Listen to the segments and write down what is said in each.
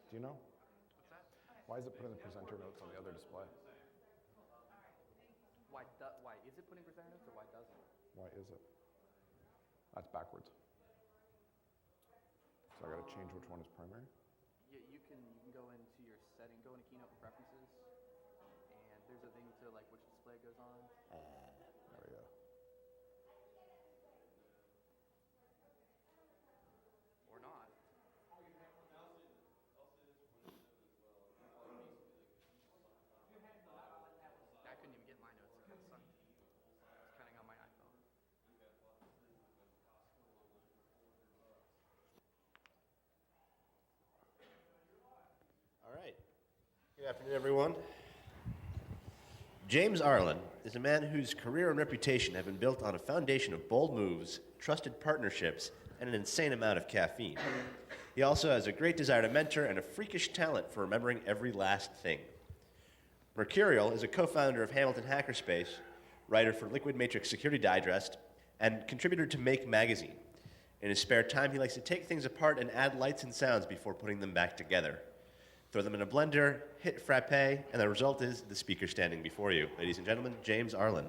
Do you know? What's that? Why is it putting the presenter notes on the other display? Why is it putting presenter notes, or why doesn't it? Why is it? That's backwards. So I got to change which one is primary. Yeah, you can go into your setting, go into Keynote preferences, and there's a thing to like which display it goes on. There we go. Or not. I couldn't even get my notes. It kind of sucked. I was cutting on my iPhone. All right. Good afternoon, everyone. James Arlen is a man whose career and reputation have been built on a foundation of bold moves, trusted partnerships, and an insane amount of caffeine. He also has a great desire to mentor and a freakish talent for remembering every last thing. Myrcurial is a co-founder of Hamilton Hackerspace, writer for Liquid Matrix Security Digest, and contributor to Make magazine. In his spare time, he likes to take things apart and add lights and sounds before putting them back together. Throw them in a blender, hit frappe, and the result is the speaker standing before you. Ladies and gentlemen, James Arlen.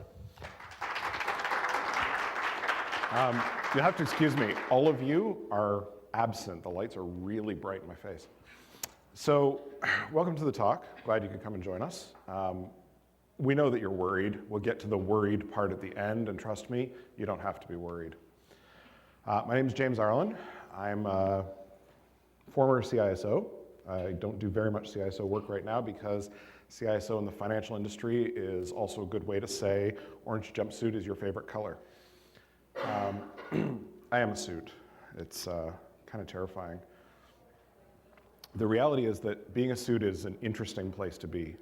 You have to excuse me. All of you are absent. The lights are really bright in my face. So, welcome to the talk. Glad you could come and join us. We know that you're worried. We'll get to the worried part at the end, and trust me, you don't have to be worried. My name is James Arlen. I'm a former CISO. I don't do very much CISO work right now because CISO in the financial industry is also a good way to say orange jumpsuit is your favorite color. I am a suit. It's kind of terrifying. The reality is that being a suit is an interesting place to be.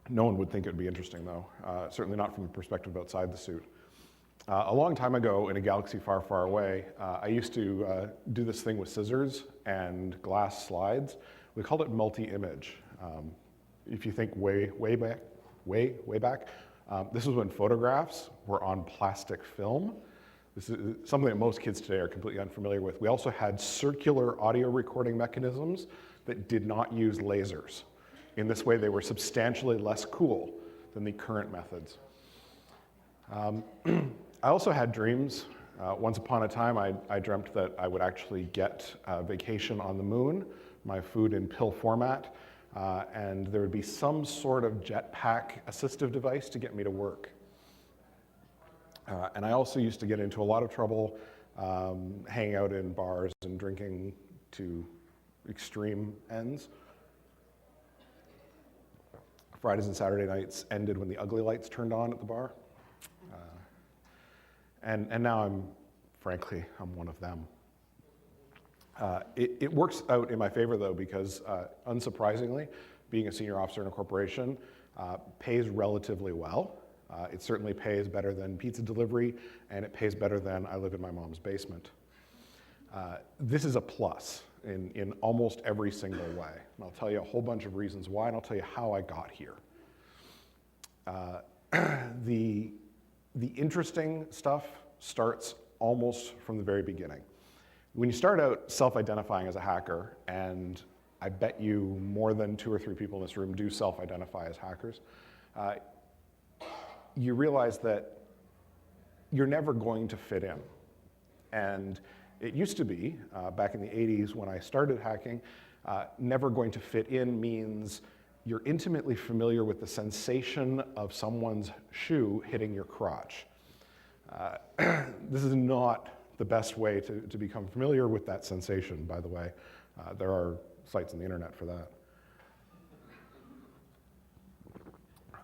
No one would think it would be interesting, though. Certainly not from the perspective outside the suit. A long time ago, in a galaxy far, far away, I used to do this thing with scissors and glass slides. We called it multi-image. If you think way back, this was when photographs were on plastic film. This is something that most kids today are completely unfamiliar with. We also had circular audio recording mechanisms that did not use lasers. In this way, they were substantially less cool than the current methods. I also had dreams. Once upon a time, I dreamt that I would actually get a vacation on the moon, my food in pill format, and there would be some sort of jetpack assistive device to get me to work. And I also used to get into a lot of trouble hanging out in bars and drinking to extreme ends. Fridays and Saturday nights ended when the ugly lights turned on at the bar. And now frankly, I'm one of them. It works out in my favor, though, because unsurprisingly, being a senior officer in a corporation pays relatively well. It certainly pays better than pizza delivery, and it pays better than I live in my mom's basement. This is a plus in almost every single way. And I'll tell you a whole bunch of reasons why, and I'll tell you how I got here. The interesting stuff starts almost from the very beginning. When you start out self-identifying as a hacker, and I bet you more than 2 or 3 people in this room do self-identify as hackers, you realize that you're never going to fit in. And it used to be, back in the 80s when I started hacking, never going to fit in means you're intimately familiar with the sensation of someone's shoe hitting your crotch. This is not the best way to become familiar with that sensation, by the way. There are sites on the internet for that.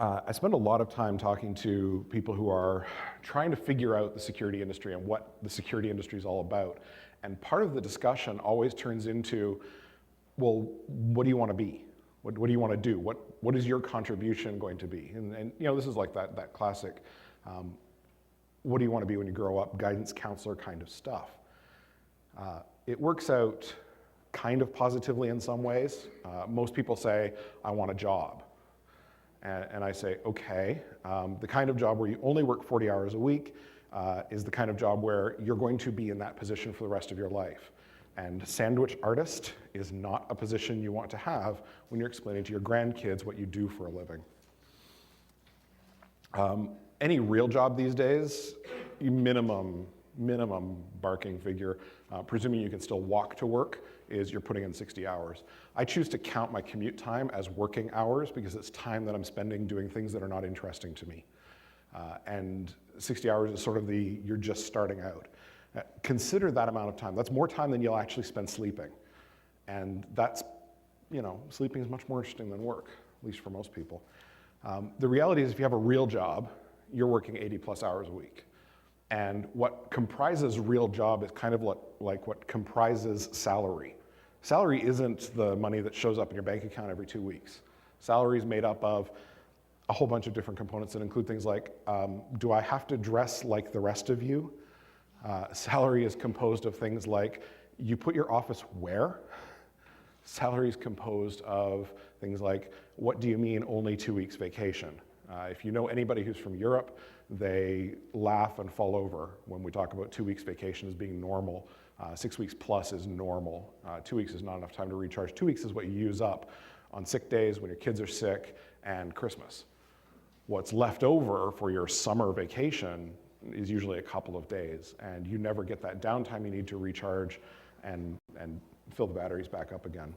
I spend a lot of time talking to people who are trying to figure out the security industry and what the security industry is all about. And part of the discussion always turns into, well, what do you want to be? What do you want to do? What is your contribution going to be? And you know, this is like that classic, what do you want to be when you grow up, guidance counselor kind of stuff. It works out kind of positively in some ways. Most people say, I want a job. And I say, okay, the kind of job where you only work 40 hours a week is the kind of job where you're going to be in that position for the rest of your life. And sandwich artist is not a position you want to have when you're explaining to your grandkids what you do for a living. Any real job these days, minimum barking figure, presuming you can still walk to work, is you're putting in 60 hours. I choose to count my commute time as working hours because it's time that I'm spending doing things that are not interesting to me. And 60 hours is sort of you're just starting out. Consider that amount of time. That's more time than you'll actually spend sleeping. And that's, sleeping is much more interesting than work, at least for most people. The reality is if you have a real job, you're working 80 plus hours a week. And what comprises real job is kind of like what comprises salary. Salary isn't the money that shows up in your bank account every 2 weeks. Salary is made up of a whole bunch of different components that include things like, do I have to dress like the rest of you? Salary is composed of things like, you put your office where? Salary is composed of things like, what do you mean only 2 weeks vacation? If you know anybody who's from Europe, they laugh and fall over when we talk about 2 weeks vacation as being normal. 6 weeks plus is normal. 2 weeks is not enough time to recharge. 2 weeks is what you use up on sick days, when your kids are sick, and Christmas. What's left over for your summer vacation is usually a couple of days, and you never get that downtime you need to recharge and fill the batteries back up again.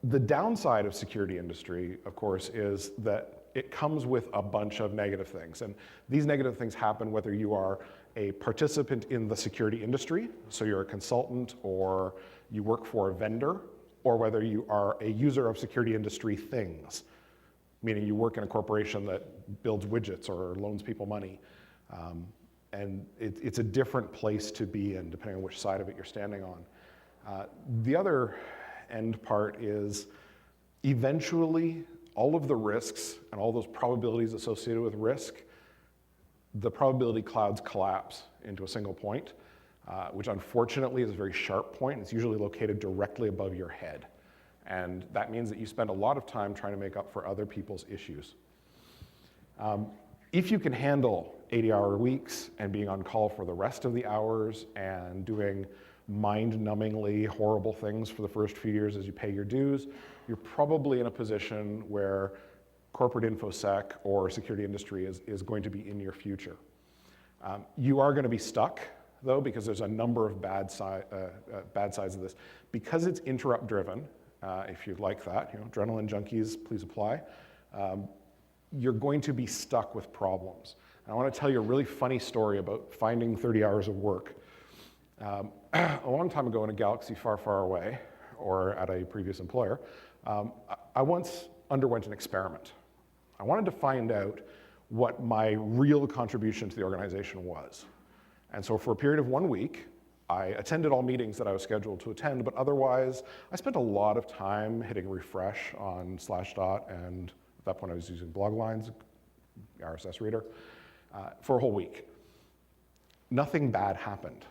The downside of security industry, of course, is that it comes with a bunch of negative things. And these negative things happen whether you are a participant in the security industry, so you're a consultant or you work for a vendor, or whether you are a user of security industry things, meaning you work in a corporation that builds widgets or loans people money. And it's a different place to be in, depending on which side of it you're standing on. The other end part is eventually all of the risks and all those probabilities associated with risk, the probability clouds collapse into a single point, which unfortunately is a very sharp point. It's usually located directly above your head. And that means that you spend a lot of time trying to make up for other people's issues. If you can handle 80-hour weeks and being on call for the rest of the hours and doing mind-numbingly horrible things for the first few years as you pay your dues, you're probably in a position where corporate InfoSec or security industry is going to be in your future. You are going to be stuck, though, because there's a number of bad sides of this. Because it's interrupt-driven, if you'd like that, adrenaline junkies, please apply, you're going to be stuck with problems. And I want to tell you a really funny story about finding 30 hours of work. A long time ago in a galaxy far, far away, or at a previous employer, I once underwent an experiment. I wanted to find out what my real contribution to the organization was. And so for a period of 1 week, I attended all meetings that I was scheduled to attend, but otherwise, I spent a lot of time hitting refresh on Slashdot, and at that point I was using Bloglines, RSS reader, for a whole week. Nothing bad happened.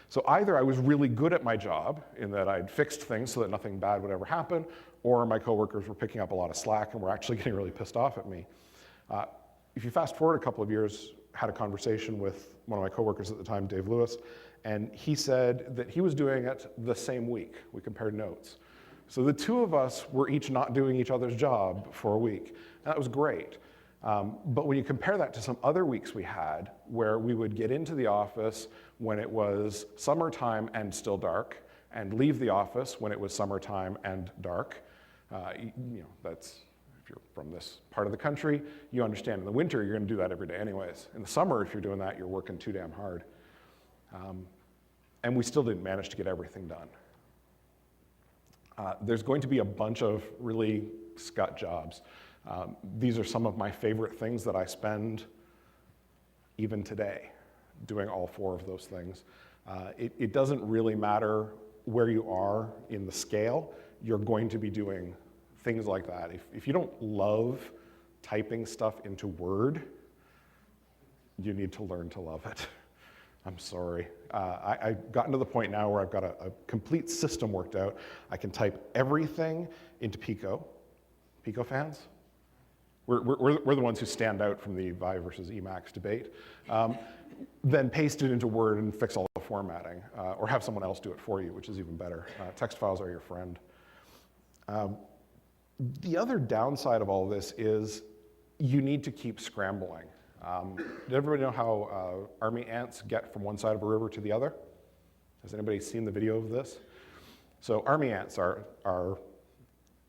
So either I was really good at my job in that I'd fixed things so that nothing bad would ever happen, or my coworkers were picking up a lot of slack and were actually getting really pissed off at me. If you fast forward a couple of years, had a conversation with one of my coworkers at the time, Dave Lewis, and he said that he was doing it the same week. We compared notes. So the two of us were each not doing each other's job for a week. And that was great. But when you compare that to some other weeks we had, where we would get into the office when it was summertime and still dark, and leave the office when it was summertime and dark, that's, if you're from this part of the country, you understand in the winter you're going to do that every day anyways. In the summer, if you're doing that, you're working too damn hard. And we still didn't manage to get everything done. There's going to be a bunch of really scut jobs. These are some of my favorite things that I spend even today, doing all four of those things. It doesn't really matter where you are in the scale, you're going to be doing things like that. If you don't love typing stuff into Word, you need to learn to love it. I'm sorry. I've gotten to the point now where I've got a complete system worked out. I can type everything into Pico. Pico fans? We're the ones who stand out from the Vive versus Emacs debate. then paste it into Word and fix all the formatting, or have someone else do it for you, which is even better. Text files are your friend. The other downside of all this is you need to keep scrambling. Did everybody know how army ants get from one side of a river to the other? Has anybody seen the video of this? So army ants are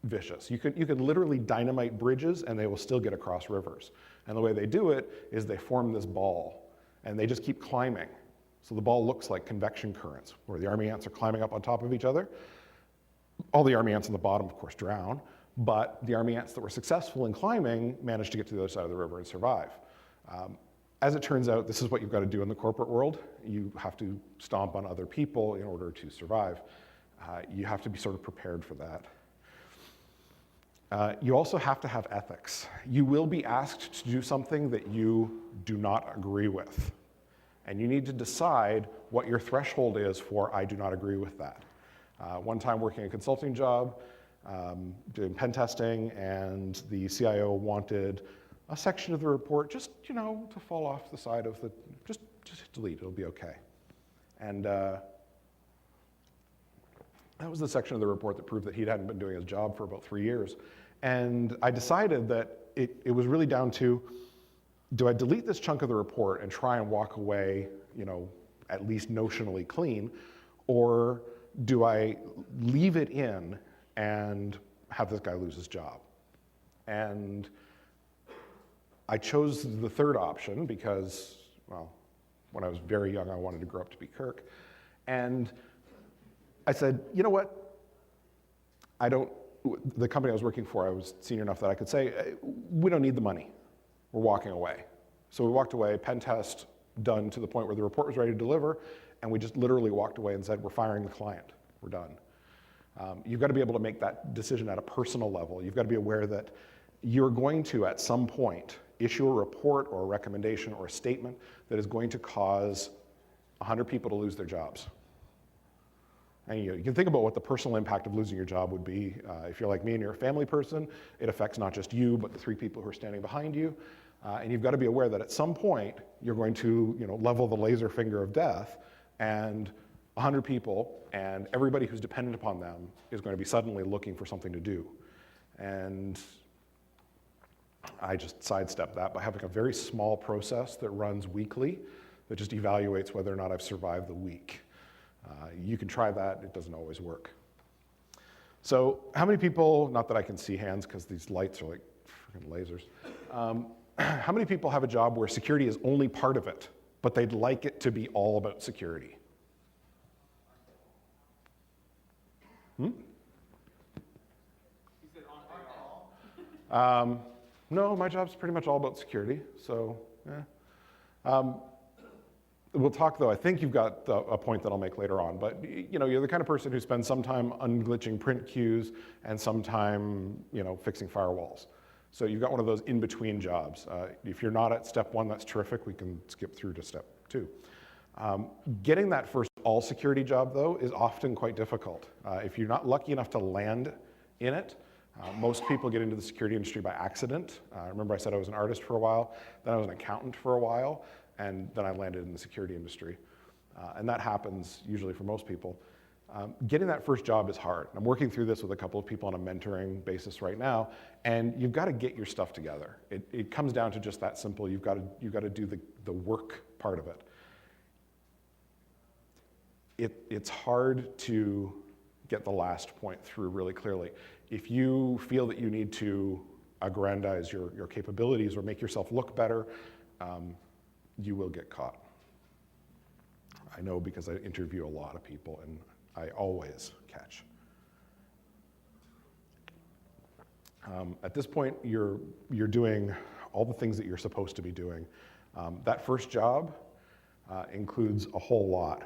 vicious. You can literally dynamite bridges and they will still get across rivers. And the way they do it is they form this ball and they just keep climbing. So the ball looks like convection currents, where the army ants are climbing up on top of each other. All the army ants on the bottom, of course, drown, but the army ants that were successful in climbing managed to get to the other side of the river and survive. As it turns out, this is what you've got to do in the corporate world. You have to stomp on other people in order to survive. You have to be sort of prepared for that. You also have to have ethics. You will be asked to do something that you do not agree with. And you need to decide what your threshold is for, I do not agree with that. One time working a consulting job, doing pen testing, and the CIO wanted a section of the report just, to fall off the side of the, just delete, it'll be okay. And that was the section of the report that proved that he hadn't been doing his job for about 3 years. And I decided that it was really down to, do I delete this chunk of the report and try and walk away, at least notionally clean, or do I leave it in and have this guy lose his job? And I chose the third option because, well, when I was very young, I wanted to grow up to be Kirk. And I said, you know what? The company I was working for, I was senior enough that I could say, we don't need the money. We're walking away. So we walked away, pen test done to the point where the report was ready to deliver, and we just literally walked away and said, we're firing the client. We're done. You've got to be able to make that decision at a personal level. You've got to be aware that you're going to, at some point, issue a report or a recommendation or a statement that is going to cause 100 people to lose their jobs. And you can think about what the personal impact of losing your job would be. If you're like me and you're a family person, it affects not just you, but the 3 people who are standing behind you. And you've got to be aware that at some point, you're going to level the laser finger of death, and 100 people and everybody who's dependent upon them is going to be suddenly looking for something to do. And I just sidestepped that by having a very small process that runs weekly that just evaluates whether or not I've survived the week. You can try that, it doesn't always work. So how many people, not that I can see hands because these lights are like freaking lasers, how many people have a job where security is only part of it, but they'd like it to be all about security? No, my job's pretty much all about security, so yeah. We'll talk though, I think you've got a point that I'll make later on, but you're the kind of person who spends some time unglitching print queues and some time fixing firewalls. So you've got one of those in-between jobs. If you're not at step 1, that's terrific, we can skip through to step 2. Getting that first all security job though is often quite difficult. If you're not lucky enough to land in it, most people get into the security industry by accident. Remember I said I was an artist for a while, then I was an accountant for a while, and then I landed in the security industry. And that happens usually for most people. Getting that first job is hard. I'm working through this with a couple of people on a mentoring basis right now, and you've got to get your stuff together. It comes down to just that simple. You've got to do the work part of it. It's hard to get the last point through really clearly. If you feel that you need to aggrandize your capabilities or make yourself look better, you will get caught. I know because I interview a lot of people and I always catch. At this point, you're doing all the things that you're supposed to be doing. That first job includes a whole lot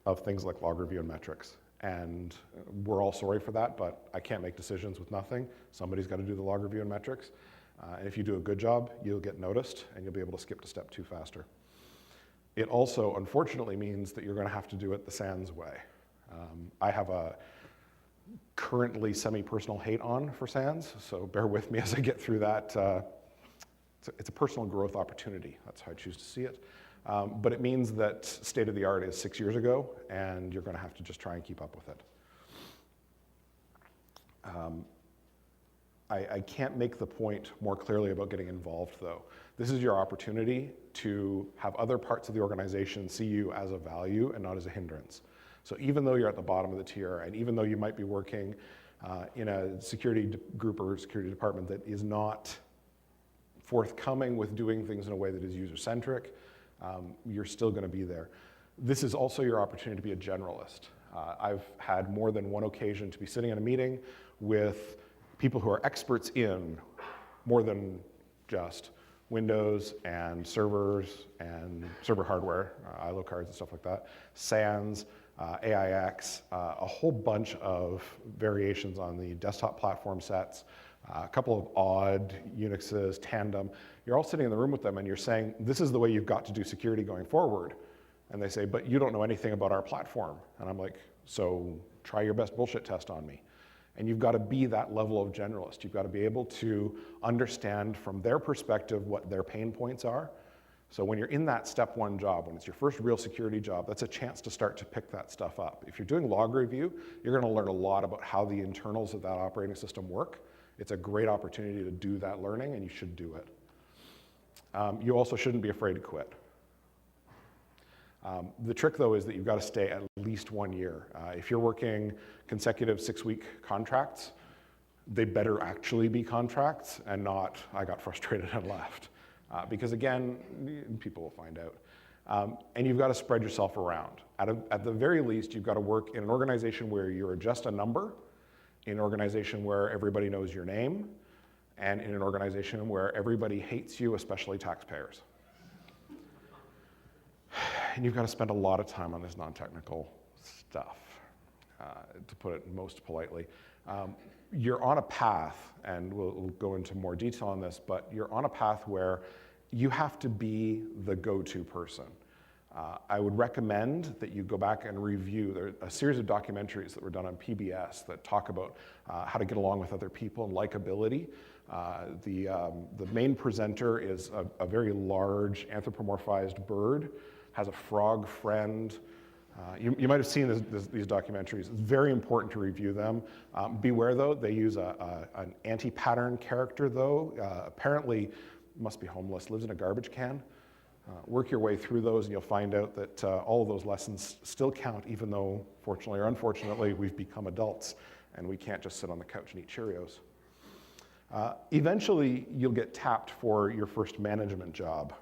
of things like log review and metrics. And we're all sorry for that, but I can't make decisions with nothing. Somebody's got to do the log review and metrics. And if you do a good job, you'll get noticed and you'll be able to skip to step 2 faster. It also, unfortunately, means that you're going to have to do it the SANS way. I have a currently semi-personal hate on for SANS, so bear with me as I get through that. It's a personal growth opportunity. That's how I choose to see it. But it means that state of the art is 6 years ago, and you're going to have to just try and keep up with it. I can't make the point more clearly about getting involved, though. This is your opportunity to have other parts of the organization see you as a value and not as a hindrance. So even though you're at the bottom of the tier, and even though you might be working in a security group or security department that is not forthcoming with doing things in a way that is user-centric, you're still going to be there. This is also your opportunity to be a generalist. I've had more than one occasion to be sitting in a meeting with people who are experts in more than just Windows and servers and server hardware, ILO cards and stuff like that, SANs, AIX, a whole bunch of variations on the desktop platform sets, a couple of odd Unixes, Tandem. You're all sitting in the room with them and you're saying, this is the way you've got to do security going forward. And they say, but you don't know anything about our platform. And I'm like, so try your best bullshit test on me. And you've got to be that level of generalist. You've got to be able to understand from their perspective what their pain points are. So when you're in that step one job, when it's your first real security job, that's a chance to start to pick that stuff up. If you're doing log review, you're going to learn a lot about how the internals of that operating system work. It's a great opportunity to do that learning, and you should do it. You also shouldn't be afraid to quit. The trick, though, is that you've got to stay at least 1 year. If you're working consecutive 6-week contracts, they better actually be contracts and not, I got frustrated and left. Because again, people will find out. And you've got to spread yourself around. At the very least, you've got to work in an organization where you're just a number, in an organization where everybody knows your name, and in an organization where everybody hates you, especially taxpayers. And you've got to spend a lot of time on this non-technical stuff, to put it most politely. You're on a path, and we'll go into more detail on this, but you're on a path where you have to be the go-to person. I would recommend that you go back and review. There are a series of documentaries that were done on PBS that talk about how to get along with other people and likability. The main presenter is a very large anthropomorphized bird, has a frog friend. You might have seen these documentaries. It's very important to review them. Beware, though, they use an anti-pattern character, though. Apparently, must be homeless, lives in a garbage can. Work your way through those, and you'll find out that all of those lessons still count, even though, fortunately or unfortunately, we've become adults, and we can't just sit on the couch and eat Cheerios. Eventually, you'll get tapped for your first management job.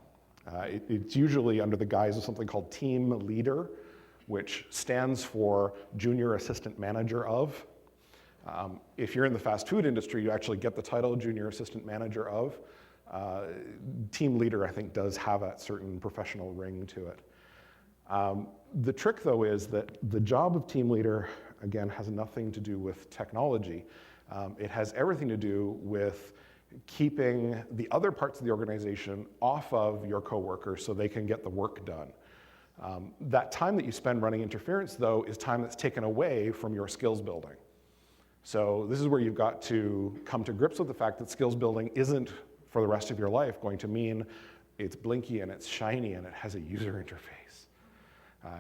It's usually under the guise of something called team leader, which stands for junior assistant manager of. If you're in the fast food industry, you actually get the title junior assistant manager of. Team leader, I think, does have a certain professional ring to it. The trick, though, is that the job of team leader, again, has nothing to do with technology. It has everything to do with keeping the other parts of the organization off of your coworkers so they can get the work done. That time that you spend running interference, though, is time that's taken away from your skills building. So this is where you've got to come to grips with the fact that skills building isn't, for the rest of your life, going to mean it's blinky and it's shiny and it has a user interface.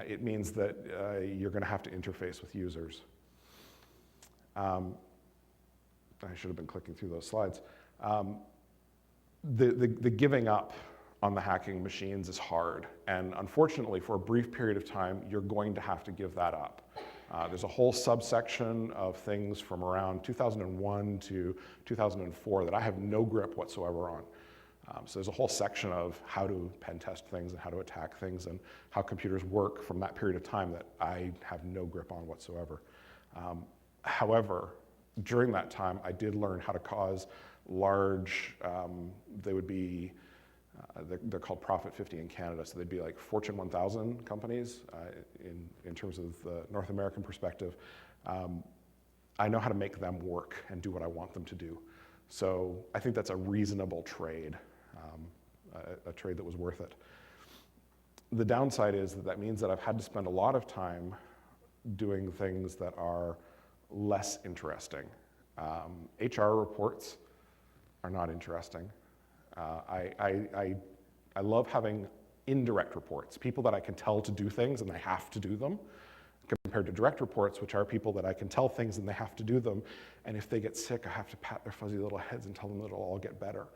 It means that you're going to have to interface with users. I should have been clicking through those slides. The giving up on the hacking machines is hard, and unfortunately, for a brief period of time, you're going to have to give that up. There's a whole subsection of things from around 2001 to 2004 that I have no grip whatsoever on. So there's a whole section of how to pen test things and how to attack things and how computers work from that period of time that I have no grip on whatsoever. However, during that time, I did learn how to cause large, they would be, they're called Profit 50 in Canada, so they'd be like Fortune 1000 companies in terms of the North American perspective. I know how to make them work and do what I want them to do. So I think that's a reasonable trade, a trade that was worth it. The downside is that means that I've had to spend a lot of time doing things that are less interesting. HR reports are not interesting. I love having indirect reports, people that I can tell to do things and they have to do them, compared to direct reports, which are people that I can tell things and they have to do them, and if they get sick, I have to pat their fuzzy little heads and tell them that it'll all get better.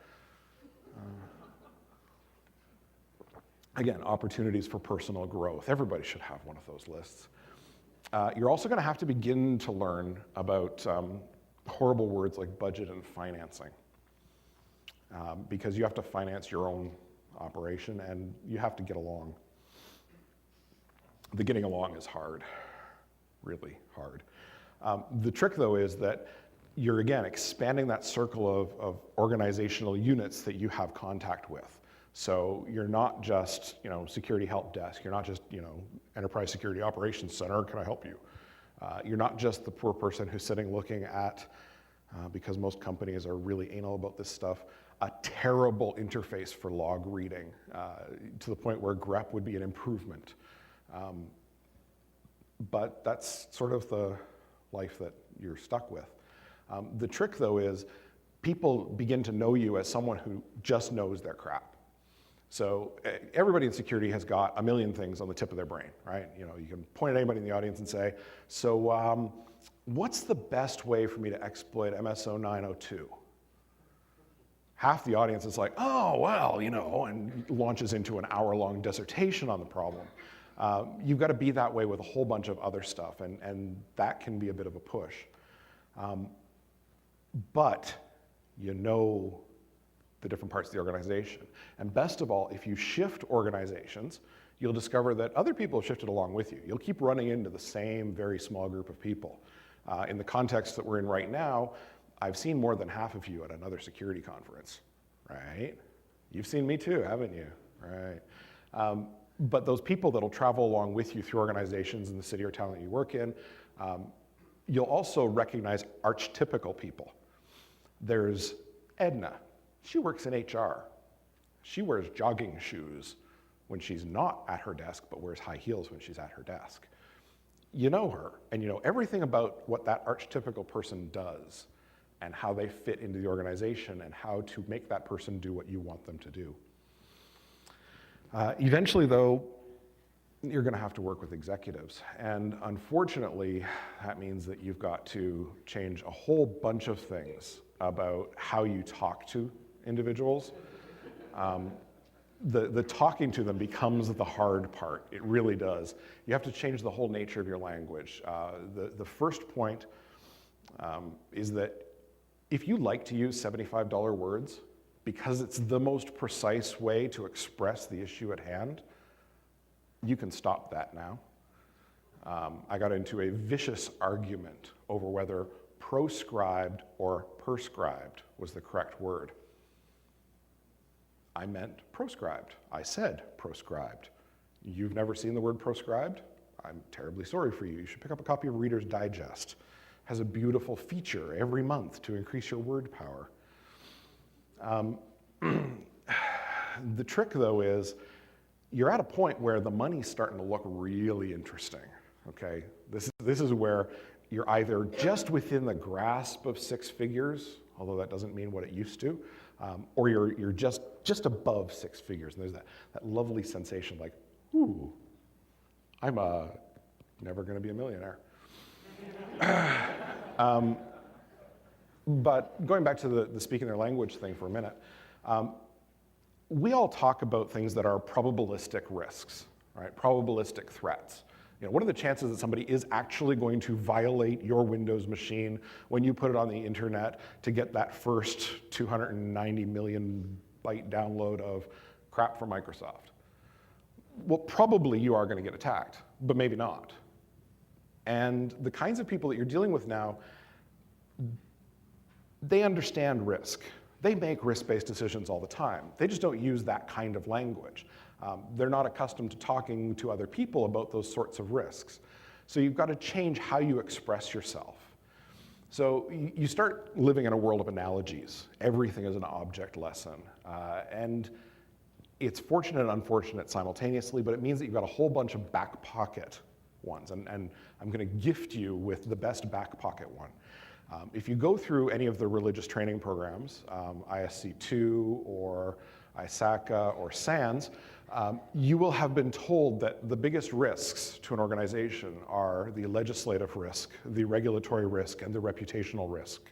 Again, opportunities for personal growth. Everybody should have one of those lists. You're also going to have to begin to learn about horrible words like budget and financing, because you have to finance your own operation and you have to get along. The getting along is hard, really hard. The trick, though, is that you're, again, expanding that circle of organizational units that you have contact with. So you're not just, security help desk. You're not just, enterprise security operations center. Can I help you? You're not just the poor person who's sitting looking at, because most companies are really anal about this stuff, a terrible interface for log reading, to the point where grep would be an improvement. But that's sort of the life that you're stuck with. The trick, though, is people begin to know you as someone who just knows their crap. So everybody in security has got a million things on the tip of their brain, right? You can point at anybody in the audience and say, so what's the best way for me to exploit MSO 902? Half the audience is like, oh, well, and launches into an hour-long dissertation on the problem. You've got to be that way with a whole bunch of other stuff, and that can be a bit of a push. But you know the different parts of the organization. And best of all, if you shift organizations, you'll discover that other people have shifted along with you. You'll keep running into the same very small group of people. In the context that we're in right now, I've seen more than half of you at another security conference, right? You've seen me too, haven't you? Right. But those people that'll travel along with you through organizations in the city or town that you work in, you'll also recognize archetypical people. There's Edna. She works in HR. She wears jogging shoes when she's not at her desk, but wears high heels when she's at her desk. You know her, and you know everything about what that archetypical person does and how they fit into the organization and how to make that person do what you want them to do. Eventually, though, you're going to have to work with executives. And unfortunately, that means that you've got to change a whole bunch of things about how you talk to individuals. The talking to them becomes the hard part. It really does. You have to change the whole nature of your language. The first point is that if you like to use $75 words because it's the most precise way to express the issue at hand, you can stop that now. I got into a vicious argument over whether proscribed or prescribed was the correct word. I meant proscribed. I said proscribed. You've never seen the word proscribed? I'm terribly sorry for you. You should pick up a copy of Reader's Digest. It has a beautiful feature every month to increase your word power. The trick, though, is you're at a point where the money's starting to look really interesting, okay? This is where you're either just within the grasp of six figures, although that doesn't mean what it used to, or you're just above six figures, and there's that lovely sensation like, ooh, I'm never gonna be a millionaire. But going back to the speaking their language thing for a minute, we all talk about things that are probabilistic risks, right? Probabilistic threats. What are the chances that somebody is actually going to violate your Windows machine when you put it on the internet to get that first 290 million byte download of crap from Microsoft? Well, probably you are going to get attacked, but maybe not. And the kinds of people that you're dealing with now, they understand risk. They make risk-based decisions all the time. They just don't use that kind of language. They're not accustomed to talking to other people about those sorts of risks. So you've got to change how you express yourself. So you start living in a world of analogies. Everything is an object lesson. And it's fortunate and unfortunate simultaneously, but it means that you've got a whole bunch of back pocket ones. And I'm going to gift you with the best back pocket one. If you go through any of the religious training programs, ISC2 or ISACA or SANS, You will have been told that the biggest risks to an organization are the legislative risk, the regulatory risk, and the reputational risk.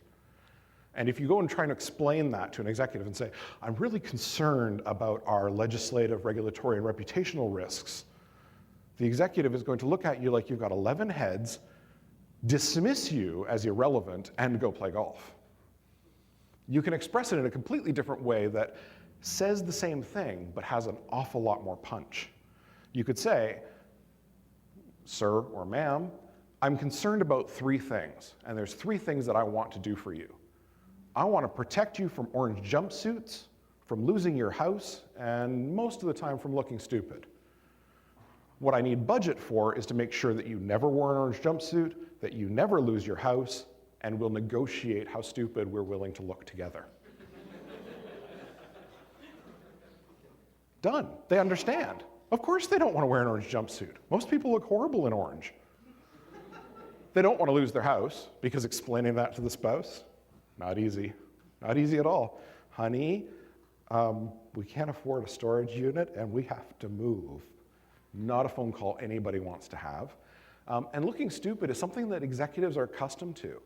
And if you go and try and explain that to an executive and say, I'm really concerned about our legislative, regulatory, and reputational risks, the executive is going to look at you like you've got 11 heads, dismiss you as irrelevant, and go play golf. You can express it in a completely different way that says the same thing, but has an awful lot more punch. You could say, sir or ma'am, I'm concerned about 3 things, and there's 3 things that I want to do for you. I want to protect you from orange jumpsuits, from losing your house, and most of the time from looking stupid. What I need budget for is to make sure that you never wear an orange jumpsuit, that you never lose your house, and we'll negotiate how stupid we're willing to look together. Done. They understand. Of course they don't want to wear an orange jumpsuit. Most people look horrible in orange. They don't want to lose their house, because explaining that to the spouse, not easy. Not easy at all. Honey, we can't afford a storage unit and we have to move. Not a phone call anybody wants to have. And looking stupid is something that executives are accustomed to.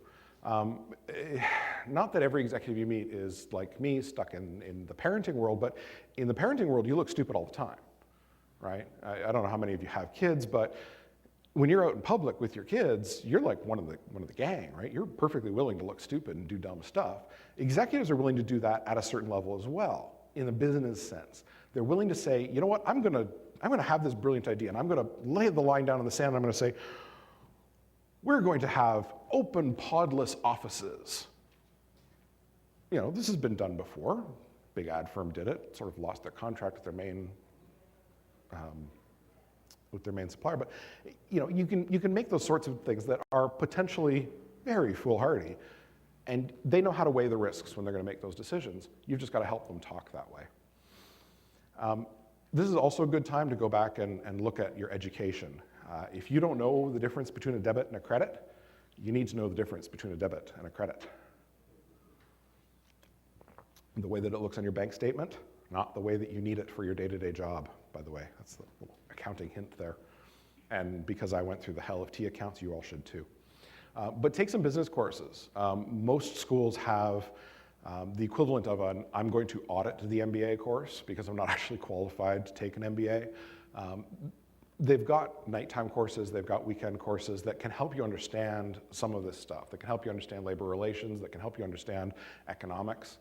Not that every executive you meet is like me, stuck in the parenting world, but in the parenting world, you look stupid all the time, right? I don't know how many of you have kids, but when you're out in public with your kids, you're like one of the gang, right? You're perfectly willing to look stupid and do dumb stuff. Executives are willing to do that at a certain level as well, in a business sense. They're willing to say, you know what, I'm gonna have this brilliant idea, and I'm gonna lay the line down in the sand, and I'm gonna say, we're going to have open podless offices. You know, this has been done before. Big ad firm did it, sort of lost their contract with their main supplier. But you know, you can make those sorts of things that are potentially very foolhardy, and they know how to weigh the risks when they're going to make those decisions. You've just got to help them talk that way. This is also a good time to go back and look at your education. If you don't know the difference between a debit and a credit, you need to know the difference between a debit and a credit. The way that it looks on your bank statement, not the way that you need it for your day-to-day job, by the way. That's the little accounting hint there. And because I went through the hell of T accounts, you all should too. But take some business courses. Most schools have the equivalent of an I'm going to audit the MBA course because I'm not actually qualified to take an MBA. They've got nighttime courses, they've got weekend courses that can help you understand some of this stuff, that can help you understand labor relations, that can help you understand economics.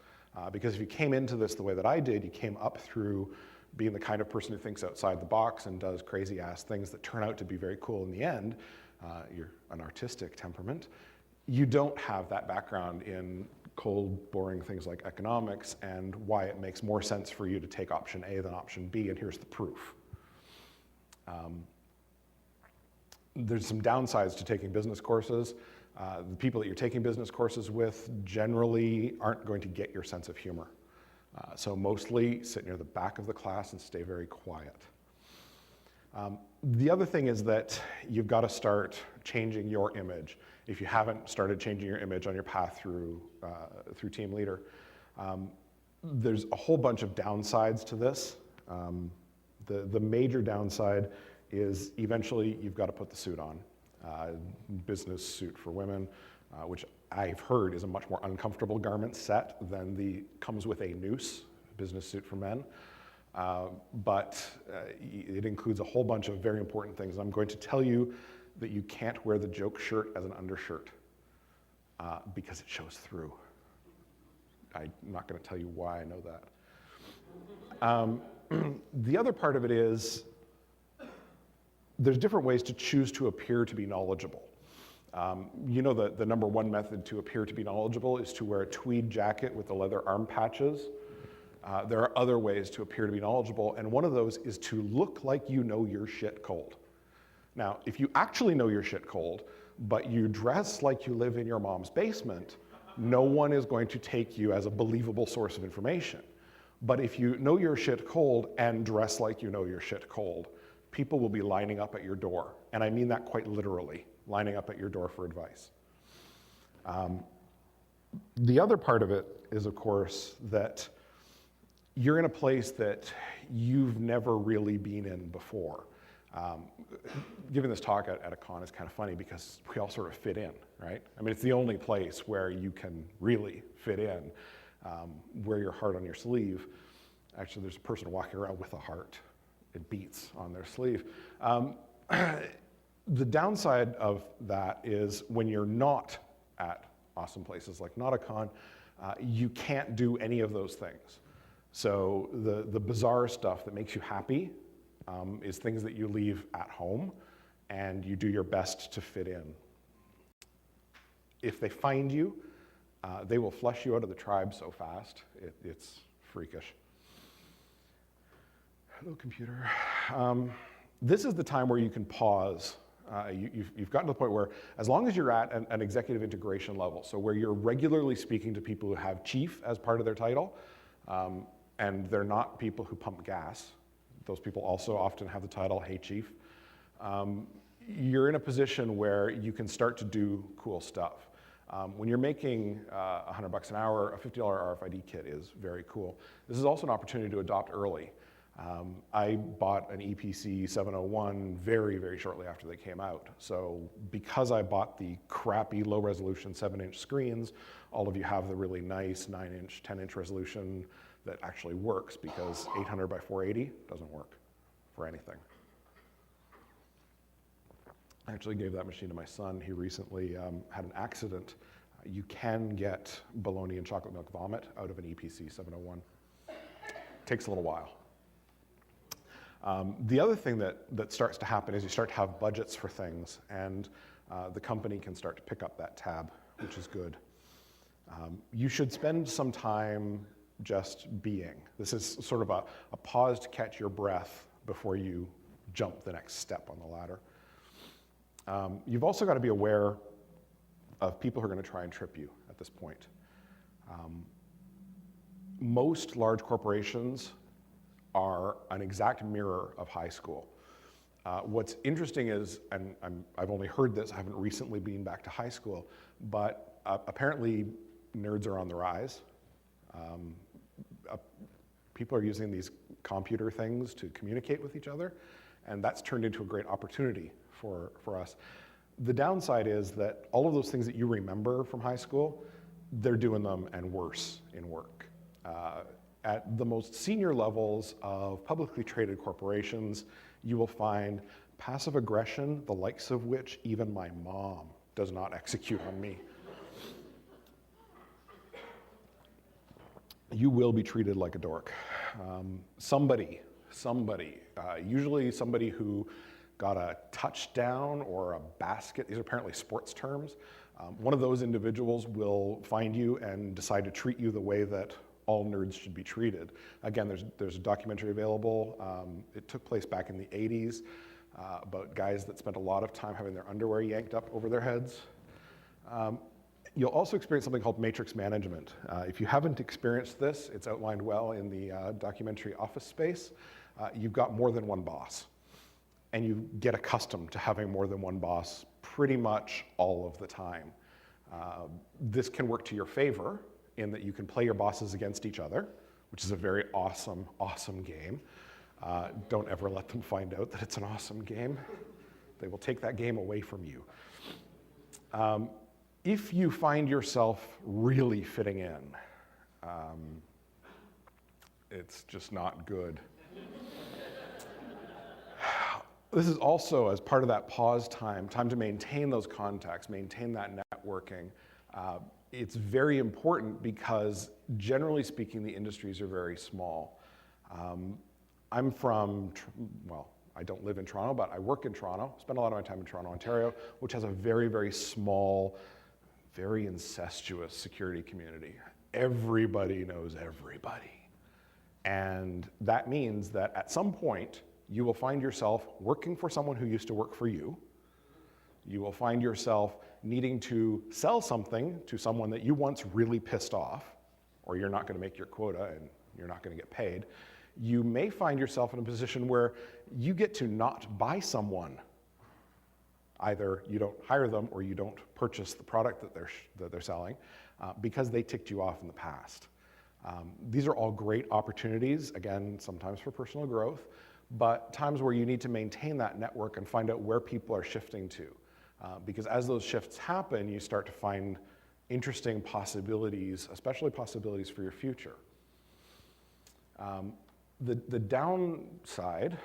Because if you came into this the way that I did, you came up through being the kind of person who thinks outside the box and does crazy ass things that turn out to be very cool in the end, you're an artistic temperament, you don't have that background in cold, boring things like economics and why it makes more sense for you to take option A than option B, and here's the proof. There's some downsides to taking business courses. The people that you're taking business courses with generally aren't going to get your sense of humor. So mostly sit near the back of the class and stay very quiet. The other thing is that you've got to start changing your image. If you haven't started changing your image on your path through team leader, there's a whole bunch of downsides to this. The major downside is eventually you've got to put the suit on. Business suit for women, which I've heard is a much more uncomfortable garment set than the comes with a noose business suit for men. But it includes a whole bunch of very important things. I'm going to tell you that you can't wear the joke shirt as an undershirt because it shows through. I'm not going to tell you why I know that. The other part of it is there's different ways to choose to appear to be knowledgeable. You know that the number one method to appear to be knowledgeable is to wear a tweed jacket with the leather arm patches. There are other ways to appear to be knowledgeable, and one of those is to look like you know your shit cold. Now, if you actually know your shit cold, but you dress like you live in your mom's basement, no one is going to take you as a believable source of information. But if you know your shit cold and dress like you know your shit cold, people will be lining up at your door. And I mean that quite literally, lining up at your door for advice. The other part of it is, of course, that you're in a place that you've never really been in before. Giving this talk at a con is kind of funny because we all sort of fit in, right? I mean, it's the only place where you can really fit in, wear your heart on your sleeve. Actually, there's a person walking around with a heart. It beats on their sleeve. The downside of that is when you're not at awesome places like NOTACON, you can't do any of those things. So the bizarre stuff that makes you happy is things that you leave at home and you do your best to fit in. If they find you, they will flush you out of the tribe so fast, it's freakish. Hello, computer. This is the time where you can pause. You've gotten to the point where, as long as you're at an executive integration level, so where you're regularly speaking to people who have chief as part of their title, and they're not people who pump gas. Those people also often have the title, hey chief. You're in a position where you can start to do cool stuff. When you're making $100 an hour, a $50 RFID kit is very cool. This is also an opportunity to adopt early. I bought an EPC 701 very, very shortly after they came out. So because I bought the crappy low resolution 7-inch screens, all of you have the really nice 9-inch, 10-inch resolution that actually works, because 800 by 480 doesn't work for anything. I actually gave that machine to my son. He recently had an accident. You can get bologna and chocolate milk vomit out of an EPC 701. Takes a little while. The other thing that starts to happen is you start to have budgets for things, and the company can start to pick up that tab, which is good. You should spend some time just being. This is sort of a pause to catch your breath before you jump the next step on the ladder. You've also got to be aware of people who are going to try and trip you at this point. Most large corporations are an exact mirror of high school. What's interesting is, and I've only heard this, I haven't recently been back to high school, but apparently nerds are on the rise. People are using these computer things to communicate with each other, and that's turned into a great opportunity for us. The downside is that all of those things that you remember from high school, they're doing them and worse in work. At the most senior levels of publicly traded corporations, you will find passive aggression, the likes of which even my mom does not execute on me. You will be treated like a dork. Somebody, usually somebody who got a touchdown or a basket, these are apparently sports terms, one of those individuals will find you and decide to treat you the way that all nerds should be treated. Again, there's a documentary available. It took place back in the 80s about guys that spent a lot of time having their underwear yanked up over their heads. You'll also experience something called matrix management. If you haven't experienced this, it's outlined well in the documentary Office Space. You've got more than one boss, and you get accustomed to having more than one boss pretty much all of the time. This can work to your favor in that you can play your bosses against each other, which is a very awesome, awesome game. Don't ever let them find out that it's an awesome game. They will take that game away from you. If you find yourself really fitting in, it's just not good. This is also, as part of that pause time to maintain those contacts, maintain that networking. It's very important because, generally speaking, the industries are very small. I'm from, well, I don't live in Toronto, but I work in Toronto, spend a lot of my time in Toronto, Ontario, which has a very, very small, very incestuous security community. Everybody knows everybody. And that means that at some point, you will find yourself working for someone who used to work for you. You will find yourself needing to sell something to someone that you once really pissed off, or you're not going to make your quota and you're not going to get paid. You may find yourself in a position where you get to not buy someone. Either you don't hire them or you don't purchase the product that they're selling because they ticked you off in the past. These are all great opportunities, again, sometimes for personal growth, but times where you need to maintain that network and find out where people are shifting to. Because as those shifts happen, you start to find interesting possibilities, especially possibilities for your future. The downside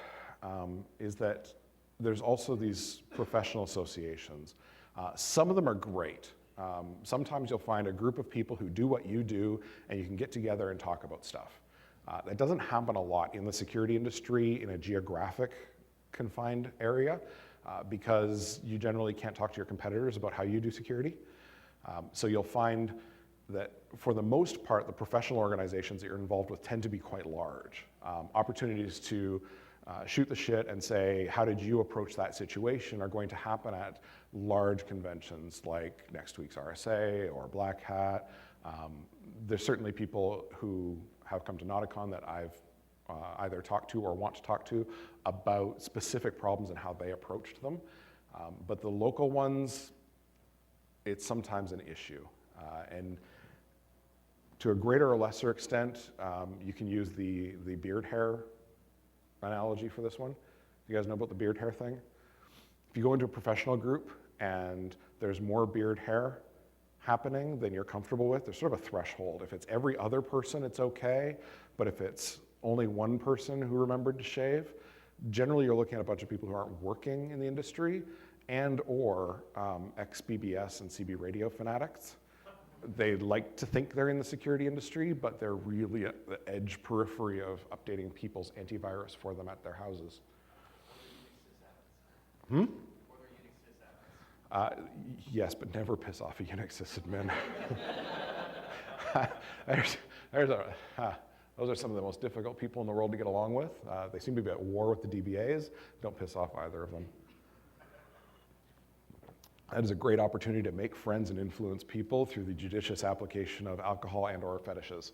is that there's also these professional associations. Some of them are great. Sometimes you'll find a group of people who do what you do, and you can get together and talk about stuff. That doesn't happen a lot in the security industry in a geographic confined area because you generally can't talk to your competitors about how you do security. So you'll find that for the most part, the professional organizations that you're involved with tend to be quite large. Opportunities to shoot the shit and say, how did you approach that situation are going to happen at large conventions like next week's RSA or Black Hat. There's certainly people who have come to NOTACON that I've either talked to or want to talk to about specific problems and how they approached them. But the local ones, it's sometimes an issue. And to a greater or lesser extent, you can use the beard hair analogy for this one. You guys know about the beard hair thing? If you go into a professional group and there's more beard hair happening than you're comfortable with, there's sort of a threshold. If it's every other person, it's okay, but if it's only one person who remembered to shave, generally you're looking at a bunch of people who aren't working in the industry and or ex-BBS and CB radio fanatics. They like to think they're in the security industry, but they're really at the edge periphery of updating people's antivirus for them at their houses. Yes, but never piss off a Unix sysadmin. Those are some of the most difficult people in the world to get along with. They seem to be at war with the DBAs. Don't piss off either of them. That is a great opportunity to make friends and influence people through the judicious application of alcohol and or fetishes.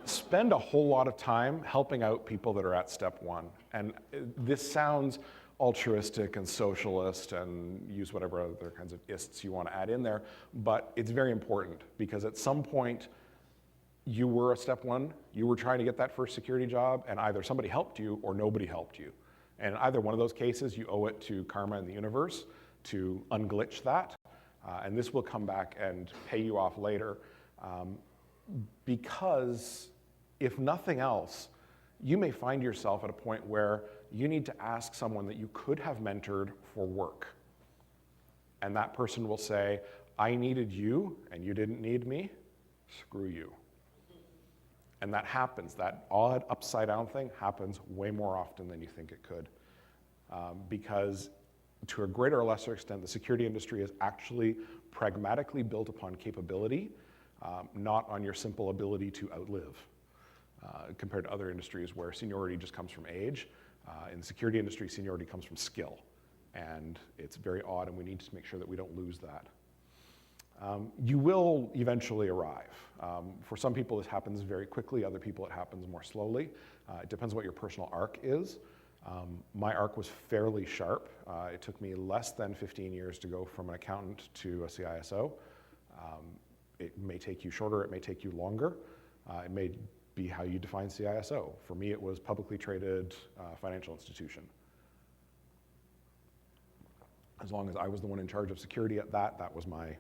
Spend a whole lot of time helping out people that are at step one. And this sounds altruistic and socialist and use whatever other kinds of ists you want to add in there, but it's very important because at some point you were a step one, you were trying to get that first security job, and either somebody helped you or nobody helped you. And in either one of those cases, you owe it to karma and the universe to unglitch that. And this will come back and pay you off later. Because if nothing else, you may find yourself at a point where you need to ask someone that you could have mentored for work. And that person will say, I needed you and you didn't need me, screw you. And that happens, that odd upside down thing happens way more often than you think it could. Because to a greater or lesser extent, the security industry is actually pragmatically built upon capability, not on your simple ability to outlive. Compared to other industries where seniority just comes from age, in the security industry, seniority comes from skill. And it's very odd, and we need to make sure that we don't lose that. You will eventually arrive. For some people, this happens very quickly. Other people, it happens more slowly. It depends what your personal arc is. My arc was fairly sharp. It took me less than 15 years to go from an accountant to a CISO. It may take you shorter, it may take you longer. It may be how you define CISO. For me, it was publicly traded financial institution. As long as I was the one in charge of security at that, that was my,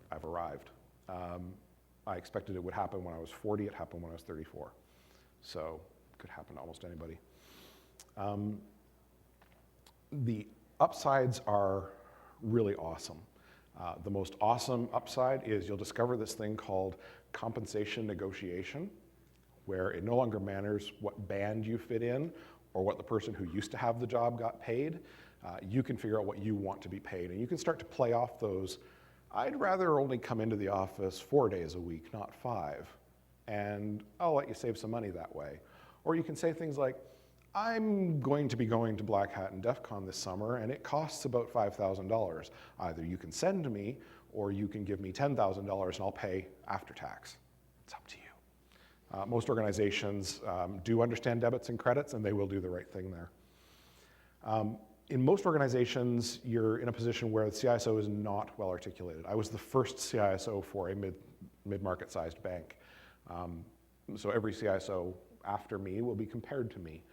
I've arrived. I expected it would happen when I was 40, it happened when I was 34. So it could happen to almost anybody. The upsides are really awesome. The most awesome upside is you'll discover this thing called compensation negotiation, where it no longer matters what band you fit in or what the person who used to have the job got paid. You can figure out what you want to be paid, and you can start to play off those, I'd rather only come into the office 4 days a week, not 5, and I'll let you save some money that way. Or you can say things like, I'm going to be going to Black Hat and DEF CON this summer, and it costs about $5,000. Either you can send me, or you can give me $10,000 and I'll pay after tax. It's up to you. Most organizations do understand debits and credits, and they will do the right thing there. In most organizations, you're in a position where the CISO is not well articulated. I was the first CISO for a mid-market sized bank. So every CISO after me will be compared to me.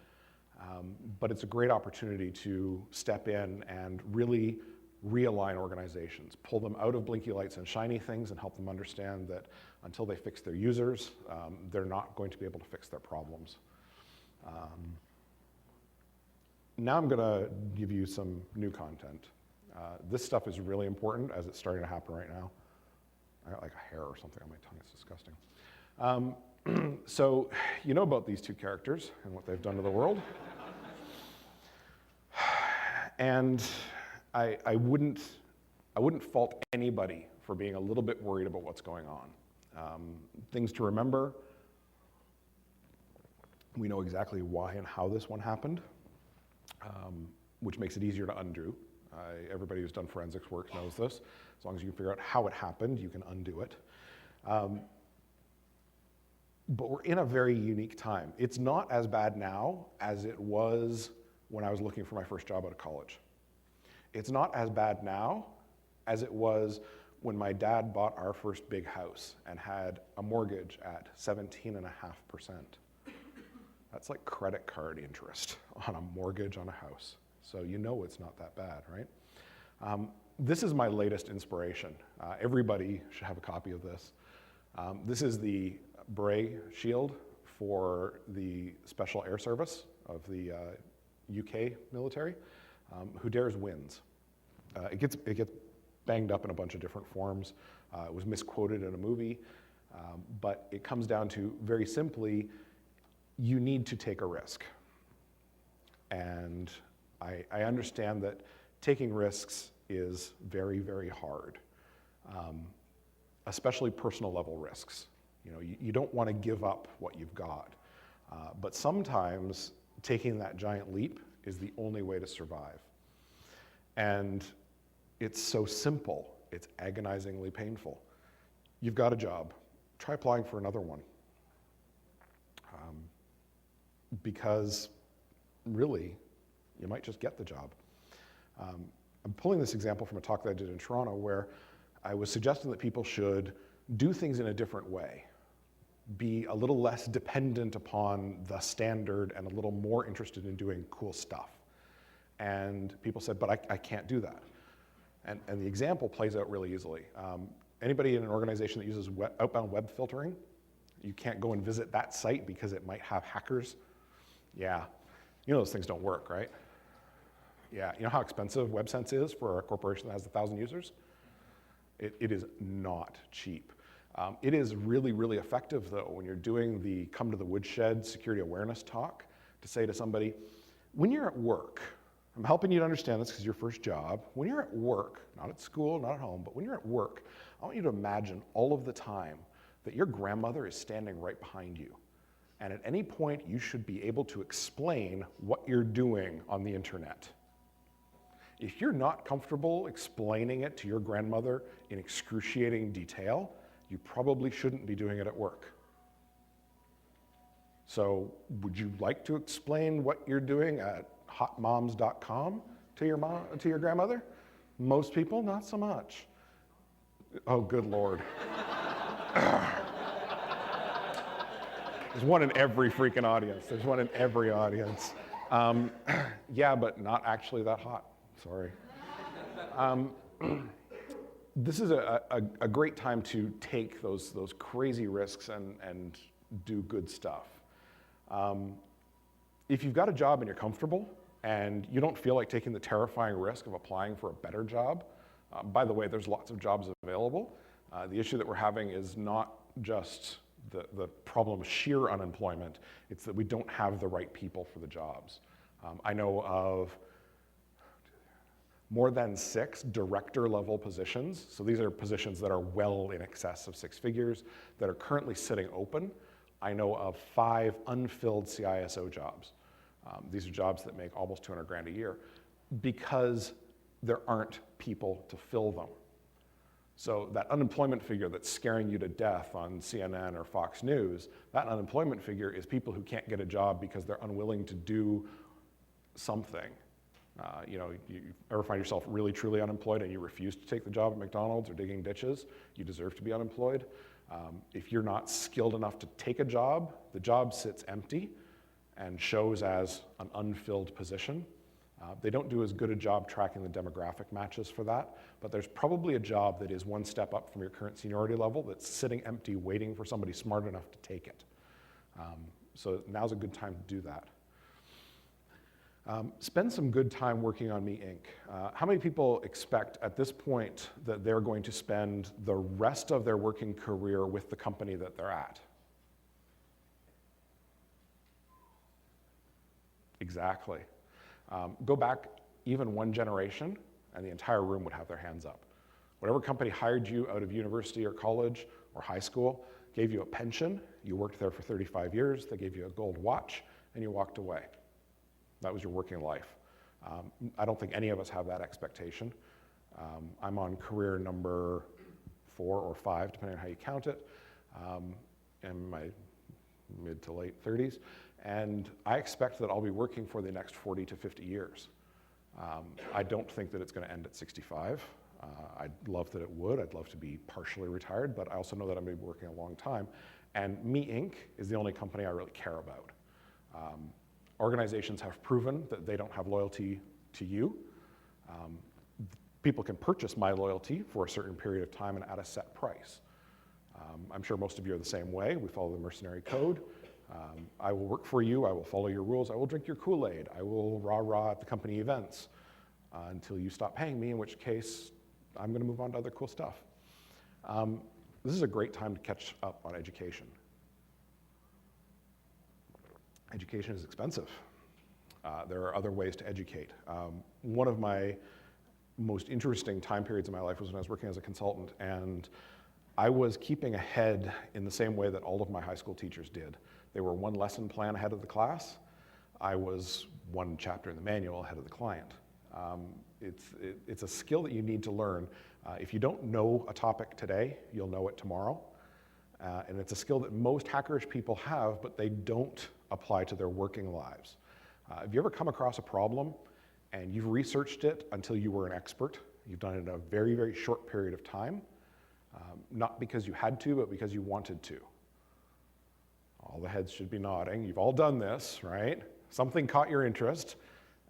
But it's a great opportunity to step in and really realign organizations, pull them out of blinky lights and shiny things and help them understand that until they fix their users, they're not going to be able to fix their problems. Now I'm going to give you some new content. This stuff is really important as it's starting to happen right now. I got like a hair or something on my tongue, it's disgusting. So you know about these two characters and what they've done to the world. And I wouldn't fault anybody for being a little bit worried about what's going on. Things to remember, we know exactly why and how this one happened, which makes it easier to undo. Everybody who's done forensics work knows this. As long as you can figure out how it happened, you can undo it. But we're in a very unique time. It's not as bad now as it was when I was looking for my first job out of college. It's not as bad now as it was when my dad bought our first big house and had a mortgage at 17.5%. That's like credit card interest on a mortgage on a house. So you know it's not that bad, right? This is my latest inspiration. Everybody should have a copy of this. This is the Bray shield for the Special Air Service of the UK military. Who dares wins. It gets banged up in a bunch of different forms. It was misquoted in a movie, but it comes down to, very simply, you need to take a risk. And I understand that taking risks is very, very hard, especially personal level risks. You know, you don't want to give up what you've got, but sometimes taking that giant leap is the only way to survive. And it's so simple, it's agonizingly painful. You've got a job, try applying for another one. Because really, you might just get the job. I'm pulling this example from a talk that I did in Toronto where I was suggesting that people should do things in a different way, be a little less dependent upon the standard and a little more interested in doing cool stuff. And people said, but I can't do that. And the example plays out really easily. Anybody in an organization that uses outbound web filtering, you can't go and visit that site because it might have hackers. Yeah, you know those things don't work, right? Yeah, you know how expensive WebSense is for a corporation that has 1,000 users? It is not cheap. It is really, really effective, though, when you're doing the come to the woodshed security awareness talk, to say to somebody, when you're at work, I'm helping you to understand this because it's your first job, when you're at work, not at school, not at home, but when you're at work, I want you to imagine all of the time that your grandmother is standing right behind you. And at any point, you should be able to explain what you're doing on the internet. If you're not comfortable explaining it to your grandmother in excruciating detail, you probably shouldn't be doing it at work. So would you like to explain what you're doing at hotmoms.com to your grandmother? Most people, not so much. Oh, good Lord. There's one in every freaking audience. There's one in every audience. Yeah, but not actually that hot. Sorry. This is a great time to take those crazy risks and do good stuff. If you've got a job and you're comfortable and you don't feel like taking the terrifying risk of applying for a better job, by the way, there's lots of jobs available. The issue that we're having is not just the problem of sheer unemployment, it's that we don't have the right people for the jobs. I know of more than 6 director-level positions, so these are positions that are well in excess of 6 figures, that are currently sitting open. I know of 5 unfilled CISO jobs. These are jobs that make almost 200 grand a year because there aren't people to fill them. So that unemployment figure that's scaring you to death on CNN or Fox News, that unemployment figure is people who can't get a job because they're unwilling to do something. You ever find yourself really, truly unemployed and you refuse to take the job at McDonald's or digging ditches? You deserve to be unemployed. If you're not skilled enough to take a job, the job sits empty and shows as an unfilled position. They don't do as good a job tracking the demographic matches for that, but there's probably a job that is one step up from your current seniority level that's sitting empty, waiting for somebody smart enough to take it. So now's a good time to do that. Spend some good time working on Me Inc. How many people expect at this point that they're going to spend the rest of their working career with the company that they're at? Exactly. Go back even one generation and the entire room would have their hands up. Whatever company hired you out of university or college or high school, gave you a pension, you worked there for 35 years, they gave you a gold watch, and you walked away. That was your working life. I don't think any of us have that expectation. I'm on career number 4 or 5, depending on how you count it, in my mid to late 30s, and I expect that I'll be working for the next 40 to 50 years. I don't think that it's going to end at 65. I'd love that it would. I'd love to be partially retired, but I also know that I'm going to be working a long time. And Me Inc. is the only company I really care about. Organizations have proven that they don't have loyalty to you. People can purchase my loyalty for a certain period of time and at a set price. I'm sure most of you are the same way. We follow the mercenary code. I will work for you. I will follow your rules. I will drink your Kool-Aid. I will rah-rah at the company events until you stop paying me, in which case I'm going to move on to other cool stuff. This is a great time to catch up on education. Education is expensive. There are other ways to educate. One of my most interesting time periods in my life was when I was working as a consultant, and I was keeping ahead in the same way that all of my high school teachers did. They were one lesson plan ahead of the class. I was one chapter in the manual ahead of the client. It's a skill that you need to learn. If you don't know a topic today, you'll know it tomorrow. And it's a skill that most hackerish people have, but they don't apply to their working lives. Have you ever come across a problem and you've researched it until you were an expert? You've done it in a very, very short period of time, not because you had to, but because you wanted to. All the heads should be nodding. You've all done this, right? Something caught your interest,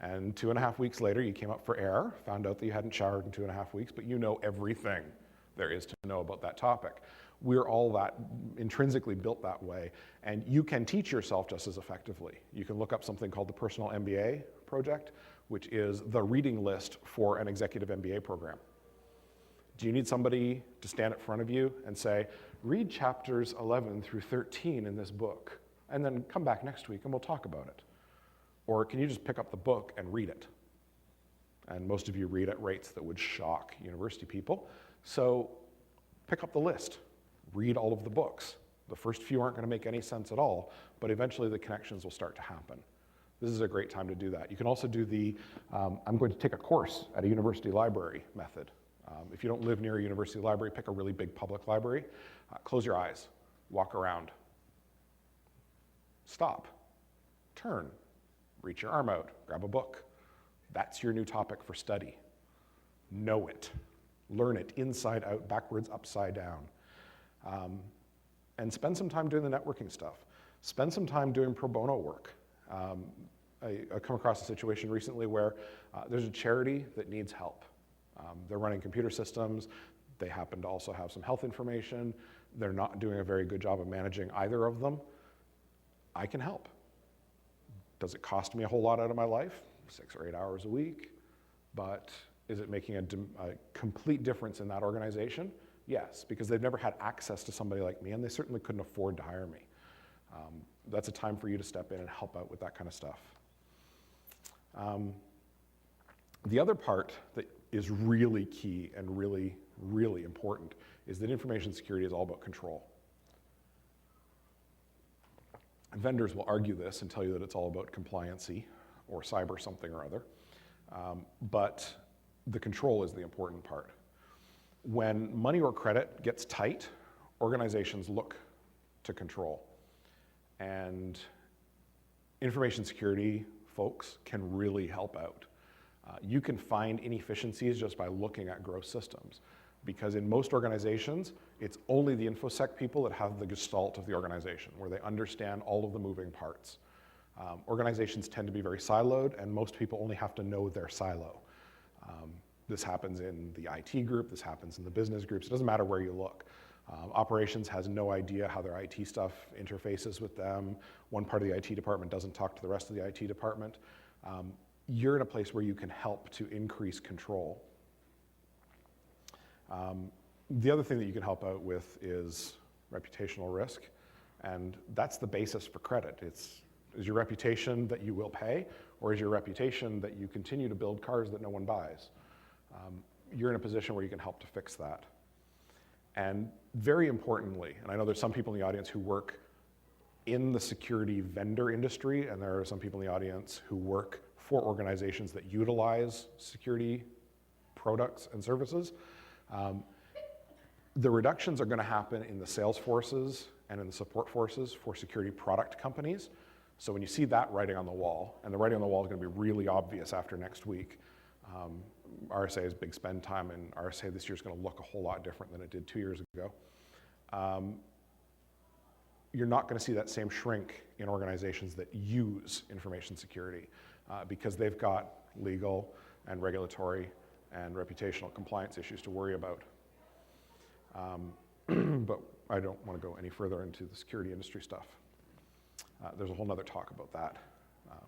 and 2.5 weeks later you came up for air, found out that you hadn't showered in 2.5 weeks, but you know everything there is to know about that topic. We're all that intrinsically built that way, and you can teach yourself just as effectively. You can look up something called the Personal MBA Project, which is the reading list for an executive MBA program. Do you need somebody to stand in front of you and say, read chapters 11 through 13 in this book, and then come back next week and we'll talk about it? Or can you just pick up the book and read it? And most of you read at rates that would shock university people. So pick up the list, read all of the books. The first few aren't going to make any sense at all, but eventually the connections will start to happen. This is a great time to do that. You can also do the, I'm going to take a course at a university library method. If you don't live near a university library, pick a really big public library. Close your eyes, walk around, stop, turn, reach your arm out, grab a book. That's your new topic for study. Know it, learn it inside out, backwards, upside down. And spend some time doing the networking stuff. Spend some time doing pro bono work. I come across a situation recently where there's a charity that needs help. They're running computer systems. They happen to also have some health information. They're not doing a very good job of managing either of them. I can help. Does it cost me a whole lot out of my life? 6 or 8 hours a week. But is it making a complete difference in that organization? Yes, because they've never had access to somebody like me, and they certainly couldn't afford to hire me. That's a time for you to step in and help out with that kind of stuff. The other part that is really key and really, really important is that information security is all about control. Vendors will argue this and tell you that it's all about compliancy or cyber something or other, but the control is the important part. When money or credit gets tight, organizations look to control. And information security folks can really help out. You can find inefficiencies just by looking at gross systems. Because in most organizations, it's only the InfoSec people that have the gestalt of the organization, where they understand all of the moving parts. Organizations tend to be very siloed, and most people only have to know their silo. This happens in the IT group, this happens in the business groups, it doesn't matter where you look. Operations has no idea how their IT stuff interfaces with them. One part of the IT department doesn't talk to the rest of the IT department. You're in a place where you can help to increase control. The other thing that you can help out with is reputational risk, and that's the basis for credit. Is your reputation that you will pay, or is your reputation that you continue to build cars that no one buys? You're in a position where you can help to fix that. And very importantly, and I know there's some people in the audience who work in the security vendor industry, and there are some people in the audience who work for organizations that utilize security products and services. The reductions are going to happen in the sales forces and in the support forces for security product companies. So when you see that writing on the wall, and the writing on the wall is going to be really obvious after next week, RSA is big spend time, and RSA this year is going to look a whole lot different than it did 2 years ago. You're not going to see that same shrink in organizations that use information security because they've got legal and regulatory and reputational compliance issues to worry about. But I don't want to go any further into the security industry stuff. There's a whole nother talk about that,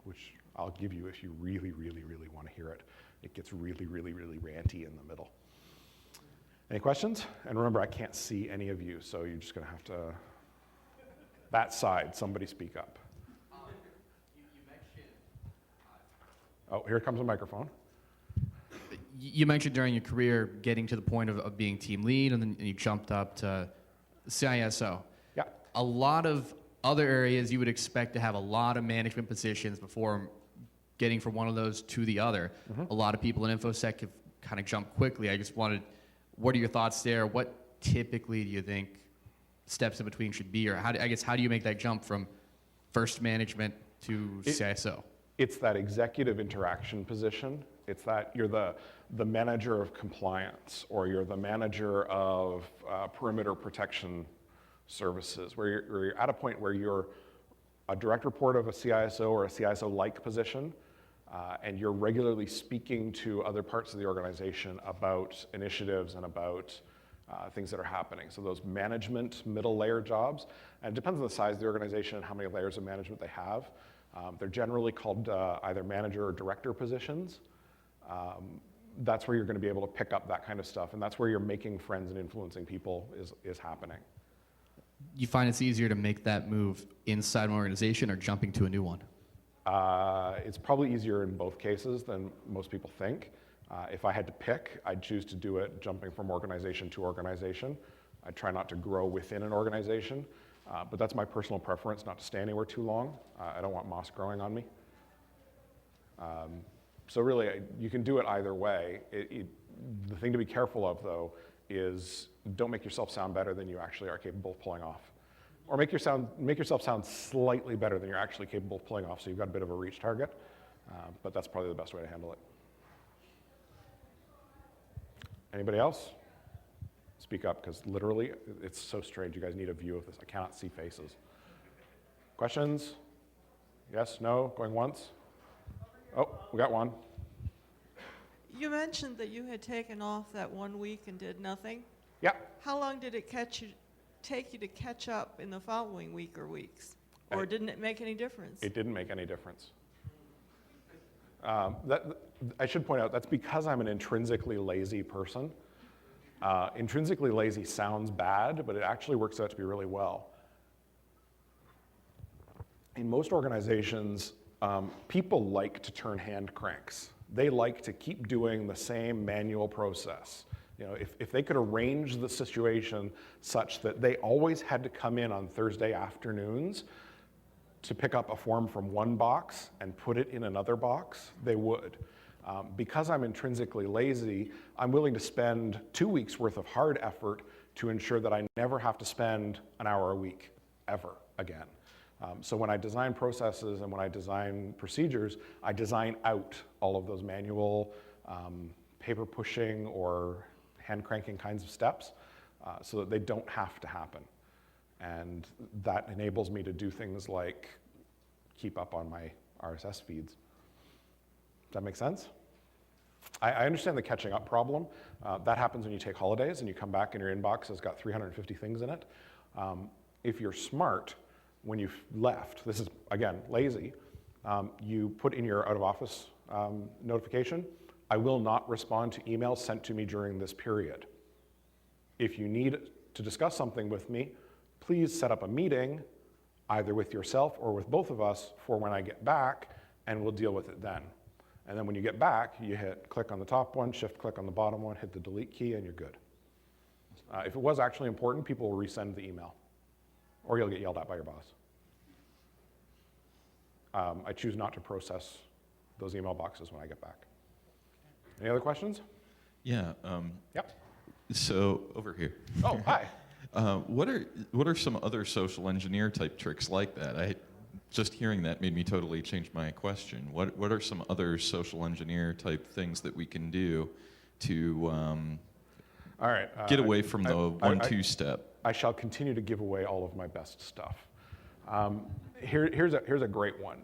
which I'll give you if you really, really, really want to hear it. It gets really, really, really ranty in the middle. Any questions? And remember, I can't see any of you, so you're just going to have to, that side, somebody speak up. You mentioned... Oh, here comes a microphone. You mentioned during your career getting to the point of being team lead, and then you jumped up to CISO. Yeah. A lot of other areas you would expect to have a lot of management positions before getting from one of those to the other. A lot of people in InfoSec have kind of jumped quickly. I just wanted, what are your thoughts there? What typically do you think steps in between should be, or how do you make that jump from first management to CISO? It's that executive interaction position. It's that you're the manager of compliance, or you're the manager of perimeter protection services, where you're at a point where you're a direct report of a CISO or a CISO-like position, and you're regularly speaking to other parts of the organization about initiatives and about things that are happening. So those management middle layer jobs, and it depends on the size of the organization and how many layers of management they have. They're generally called either manager or director positions. That's where you're going to be able to pick up that kind of stuff, and that's where you're making friends and influencing people is happening. You find it's easier to make that move inside an organization or jumping to a new one? It's probably easier in both cases than most people think. If I had to pick, I'd choose to do it jumping from organization to organization. I try not to grow within an organization, but that's my personal preference, not to stay anywhere too long. I don't want moss growing on me. So really, you can do it either way. The thing to be careful of, though, is don't make yourself sound better than you actually are capable of pulling off. Or make yourself sound slightly better than you're actually capable of pulling off, so you've got a bit of a reach target. But that's probably the best way to handle it. Anybody else? Speak up, because literally, it's so strange. You guys need a view of this. I cannot see faces. Questions? Yes, no, going once? Oh, we got one. You mentioned that you had taken off that 1 week and did nothing. Yeah. How long did it take you to catch up in the following week or weeks? Or didn't it make any difference? It didn't make any difference. I should point out, that's because I'm an intrinsically lazy person. Intrinsically lazy sounds bad, but it actually works out to be really well. In most organizations, people like to turn hand cranks. They like to keep doing the same manual process. You know, if they could arrange the situation such that they always had to come in on Thursday afternoons to pick up a form from one box and put it in another box, they would. Because I'm intrinsically lazy, I'm willing to spend 2 weeks worth of hard effort to ensure that I never have to spend an hour a week, ever again. So when I design processes and when I design procedures, I design out all of those manual paper pushing or hand cranking kinds of steps so that they don't have to happen. And that enables me to do things like keep up on my RSS feeds. Does that make sense? I understand the catching up problem. That happens when you take holidays and you come back and your inbox has got 350 things in it. If you're smart, when you've left, this is, again, lazy, you put in your out of office notification, I will not respond to emails sent to me during this period. If you need to discuss something with me, please set up a meeting, either with yourself or with both of us, for when I get back, and we'll deal with it then. And then when you get back, you hit click on the top one, shift click on the bottom one, hit the delete key, and you're good. If it was actually important, people will resend the email, or you'll get yelled at by your boss. I choose not to process those email boxes when I get back. Any other questions? Yeah. Yep. So over here. Oh, hi. What are some other social engineer type tricks like that? Just hearing that made me totally change my question. What are some other social engineer type things that we can do to All right. get away from the 1-2 step? I shall continue to give away all of my best stuff. Here's a great one.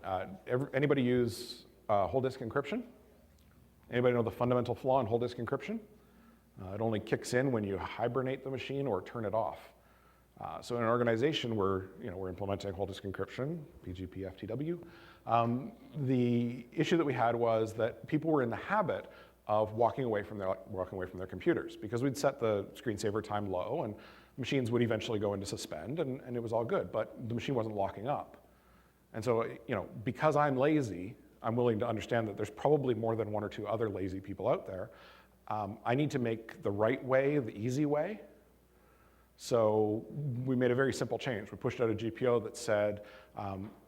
Anybody use whole disk encryption? Anybody know the fundamental flaw in whole disk encryption? It only kicks in when you hibernate the machine or turn it off. So in an organization where we're implementing whole disk encryption, PGP, FTW, the issue that we had was that people were in the habit of walking away from their computers because we'd set the screensaver time low and machines would eventually go into suspend and it was all good, but the machine wasn't locking up. And so, because I'm lazy, I'm willing to understand that there's probably more than one or two other lazy people out there. I need to make the right way the easy way. So we made a very simple change. We pushed out a GPO that said,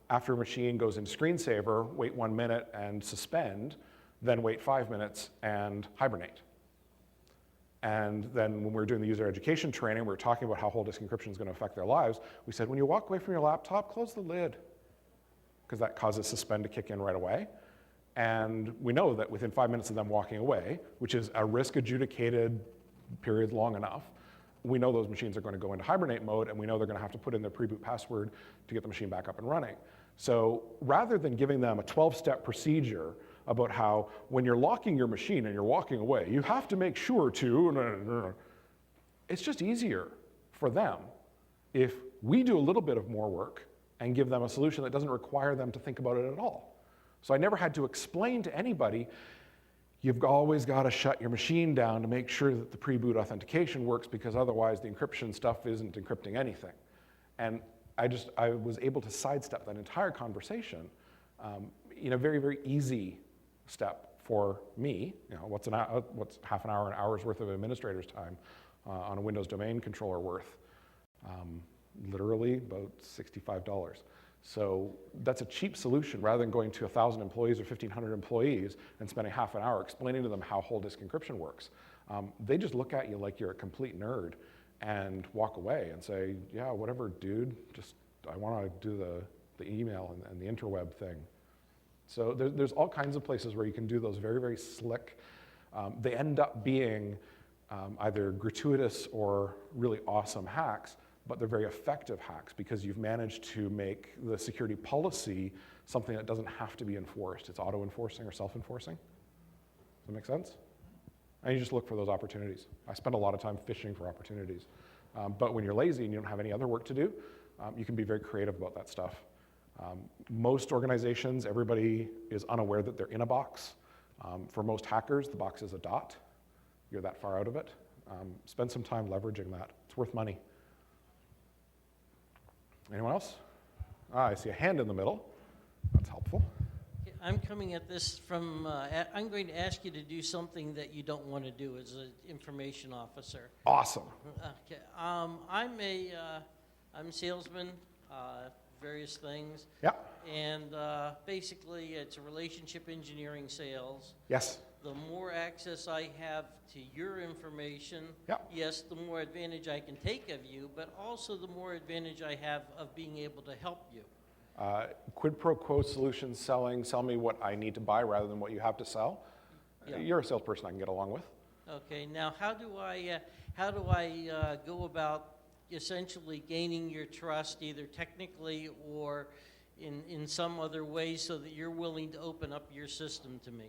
after a machine goes into screensaver, wait 1 minute and suspend, then wait 5 minutes and hibernate. And then when we were doing the user education training, we were talking about how whole disk encryption is going to affect their lives. We said, when you walk away from your laptop, close the lid, because that causes suspend to kick in right away. And we know that within 5 minutes of them walking away, which is a risk adjudicated period long enough, we know those machines are going to go into hibernate mode, and we know they're going to have to put in their pre-boot password to get the machine back up and running. So rather than giving them a 12-step procedure about how when you're locking your machine and you're walking away, you have to make sure to, it's just easier for them if we do a little bit of more work and give them a solution that doesn't require them to think about it at all. So I never had to explain to anybody, you've always got to shut your machine down to make sure that the pre-boot authentication works, because otherwise the encryption stuff isn't encrypting anything. And I was able to sidestep that entire conversation in a very, very easy step for me. What's half an hour, an hour's worth of administrator's time on a Windows domain controller worth? Literally about $65. So that's a cheap solution rather than going to 1,000 employees or 1,500 employees and spending half an hour explaining to them how whole disk encryption works. They just look at you like you're a complete nerd and walk away and say, yeah, whatever, dude, just I want to do the email and the interweb thing. So there's all kinds of places where you can do those very, very slick. They end up being either gratuitous or really awesome hacks, but they're very effective hacks because you've managed to make the security policy something that doesn't have to be enforced. It's auto-enforcing or self-enforcing. Does that make sense? And you just look for those opportunities. I spend a lot of time fishing for opportunities. But when you're lazy and you don't have any other work to do, you can be very creative about that stuff. Most organizations, everybody is unaware that they're in a box. For most hackers, the box is a dot. You're that far out of it. Spend some time leveraging that. It's worth money. Anyone else? I see a hand in the middle. That's helpful. I'm coming at this from, I'm going to ask you to do something that you don't want to do as an information officer. Awesome. Okay. I'm a salesman, various things. Yeah. And basically, it's a relationship engineering sales. Yes. The more access I have to your information, yes, the more advantage I can take of you, but also the more advantage I have of being able to help you. Quid pro quo solutions selling, sell me what I need to buy rather than what you have to sell. Yeah. You're a salesperson I can get along with. Okay, now how do I go about essentially gaining your trust, either technically or in some other way, so that you're willing to open up your system to me?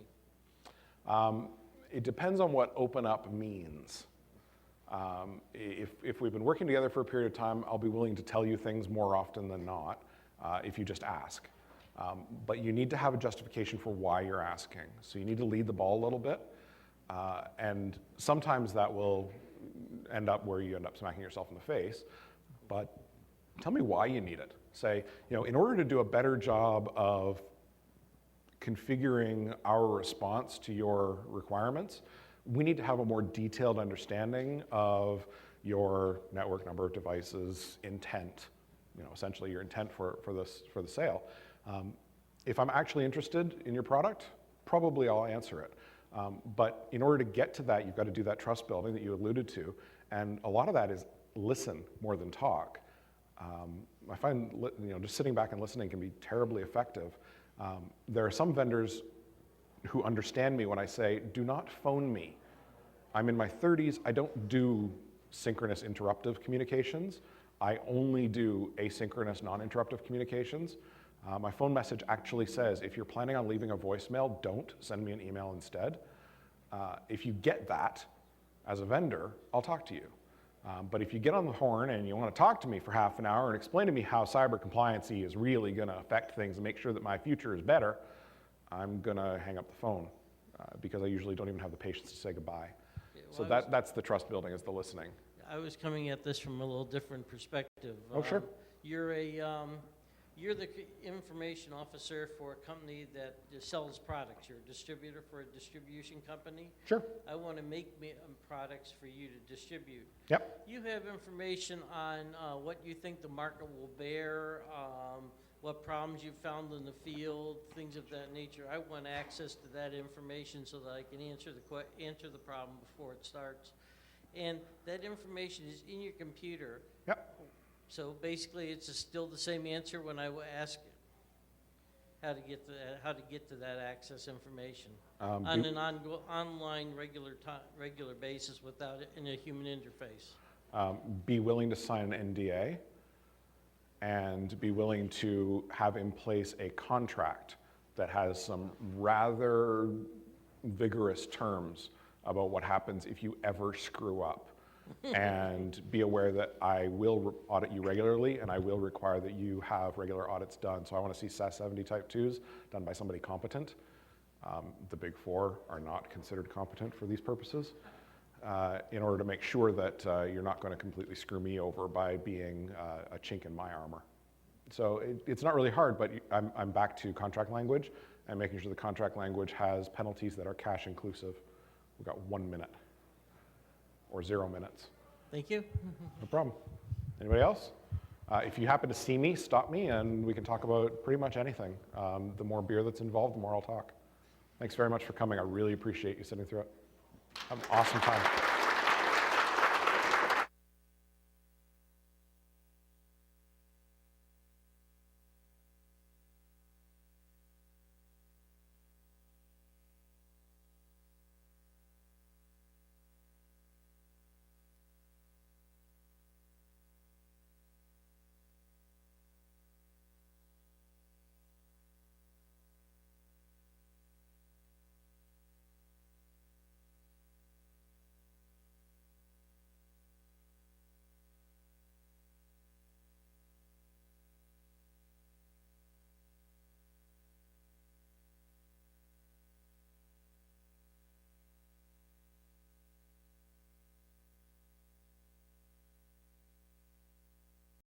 It depends on what open up means. If we've been working together for a period of time, I'll be willing to tell you things more often than not if you just ask. But you need to have a justification for why you're asking. So you need to lead the ball a little bit. And sometimes that will end up where you end up smacking yourself in the face. But tell me why you need it. Say, in order to do a better job of configuring our response to your requirements, we need to have a more detailed understanding of your network, number of devices, intent, essentially your intent for the sale. If I'm actually interested in your product, probably I'll answer it. But in order to get to that, you've got to do that trust building that you alluded to, and a lot of that is listen more than talk. I find just sitting back and listening can be terribly effective. There are some vendors who understand me when I say, do not phone me. I'm in my 30s, I don't do synchronous interruptive communications. I only do asynchronous non-interruptive communications. My phone message actually says, if you're planning on leaving a voicemail, don't send me an email instead. If you get that as a vendor, I'll talk to you. But if you get on the horn and you want to talk to me for half an hour and explain to me how cyber compliancy is really going to affect things and make sure that my future is better, I'm going to hang up the phone because I usually don't even have the patience to say goodbye. Yeah, well, So that's the trust building, is the listening. I was coming at this from a little different perspective. Oh, sure. You're the information officer for a company that sells products. You're a distributor for a distribution company. Sure. I want to make products for you to distribute. Yep. You have information on what you think the market will bear, what problems you've found in the field, things of that nature. I want access to that information so that I can answer the problem before it starts. And that information is in your computer. Yep. So basically, it's still the same answer when I ask how to get to that access information on an online regular basis without in a human interface. Be willing to sign an NDA and be willing to have in place a contract that has some rather vigorous terms about what happens if you ever screw up. And be aware that I will audit you regularly, and I will require that you have regular audits done. So I want to see SAS 70 Type 2s done by somebody competent. The Big Four are not considered competent for these purposes, in order to make sure that you're not going to completely screw me over by being a chink in my armor. So it's not really hard, but I'm back to contract language and making sure the contract language has penalties that are cash inclusive. We've got 1 minute. Or 0 minutes. Thank you. No problem. Anybody else? If you happen to see me, stop me, and we can talk about pretty much anything. The more beer that's involved, the more I'll talk. Thanks very much for coming. I really appreciate you sitting through it. Have an awesome time.